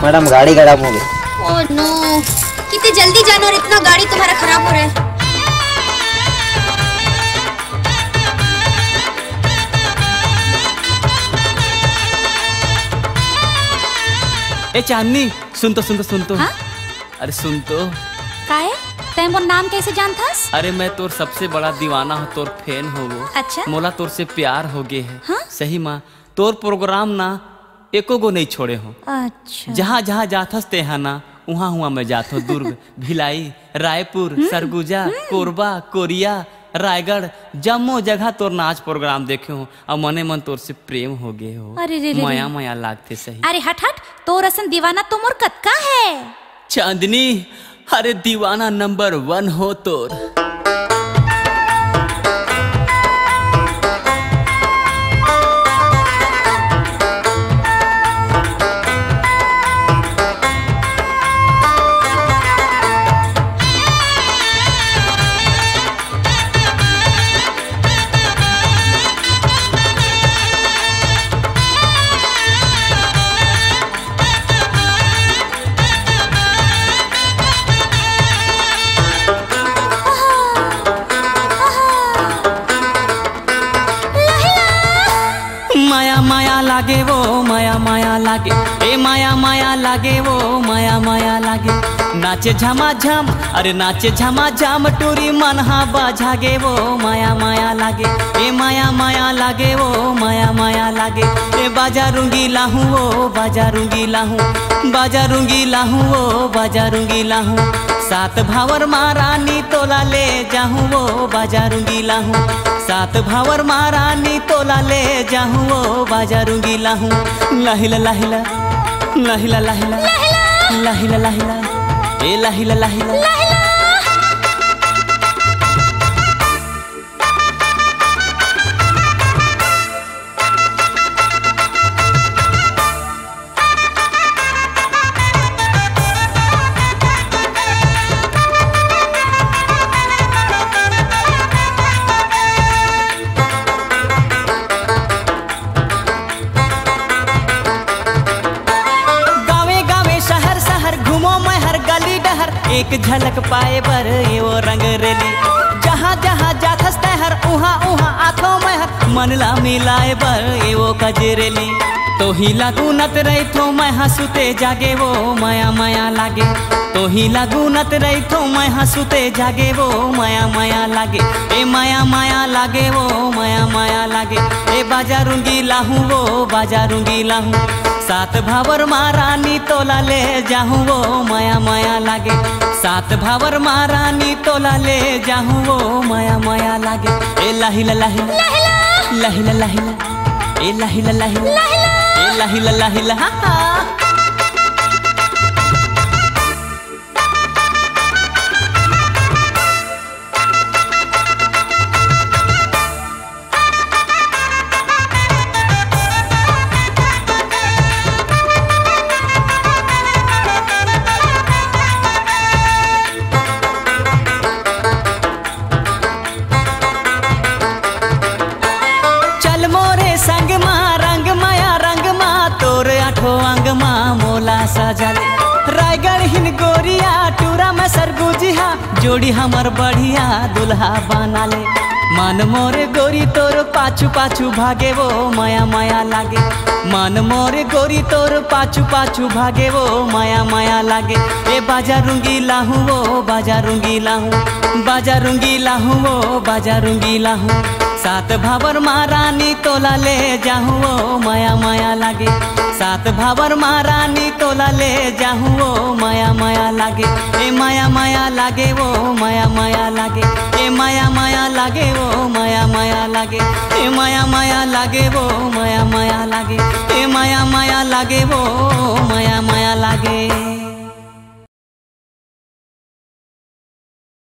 Madam गाड़ी खराब हो गई। ओह नो, कितने जल्दी जाना और इतना गाड़ी तुम्हारा खराब हो रहा है। ए चांदनी, सुन तो। हाँ? अरे सुन तो। काहे? तै मोर नाम कैसे जानथस? अरे मैं तोर सबसे बड़ा दीवाना हो, तोर फैन हो वो। अच्छा? मोला तोर से प्यार हो गए है। हाँ? सही माँ, तोर प्रोग्राम ना एको गो नहीं छोड़े हो। अच्छा। जहाँ जहाँ जाथस ते है ना, वहाँ मैं जात हो। दुर्ग, भिलाई, रायपुर, सरगुजा, कोरबा, कोरिया, रायगढ़, जम्मो जगह तोर नाच प्रोग्राम देखे हो और मने मन तोर से प्रेम हो गए हो। अरे रे माया माया लागते सही। अरे हट हट, तोर असन दीवाना तो मोर कतका है। चांदनी, अरे दीवाना नंबर 1 हो तोर। माया लागे वो माया लागे, ए माया लागे वो माया लागे। नाचे झमाझम, अरे नाचे झमाझम, टूरी मनहा बाजागे वो माया लागे। ए माया लागे वो माया लागे। ए बाजारूंगी लाहूं वो बाजारूंगी लाहूं वो बाजारूंगी लाहूं। सात भावर महारानी तोला ले जाहूं वो बाजारूंगी लाहूं। सात भावर महारानी तोला ले जाहूं वो बाजारूंगी लाहूं। लाहिला लाहिला लाहिला लाहिला लाहिला लाहिला ए लाहिला लाहिला। एक झलक पाए बर ये वो रंग रेली। जहाँ जहाँ जाथस तहर उहाँ आँखों में हर मनला मिलाए बर ये वो कजरेली। तो ही लागूनत रही थो मैं हंसुते जागे वो माया लागे। तो ही लागूनत रही थो मैं हंसुते जागे वो माया लागे। ए माया लागे वो माया लागे। ए बाजारूंगी लाहूं वो बाजारूंगी लाहूं। सात भावर महारानी तोला ले जाहूं वो माया लागे। सात भावर महारानी तोला ले जाहूं वो माया लागे। ए लाहिला लाहिला लाहिला लाहिला ए लाहिला लाहिला ए लाहिला लाहिला। अंग माँ मोला सजाले। रायगढ़ हिन गोरिया टूरा में सरगुजिया जोड़ी हमर बढ़िया दुल्हा बना ले। मन मोरे गोरी तोर पाछू पाछू भागे वो माया लागे। मन मोरे गोरी तोर पाछू पाछू भागे वो माया लागे। ए बाजारूंगी लाहूं वो बाजारूंगी लाहूं वो बाजारूंगी लाहूं। सात भावर महारानी तोला ले जाहूं वो माया लागे। सात भावर महारानी तोला ले जाहूं वो माया लागे। ए माया लागे वो माया लागे। ए माया लागे वो माया लागे। ए माया लागे वो माया लागे। ए माया लागे वो माया लागे।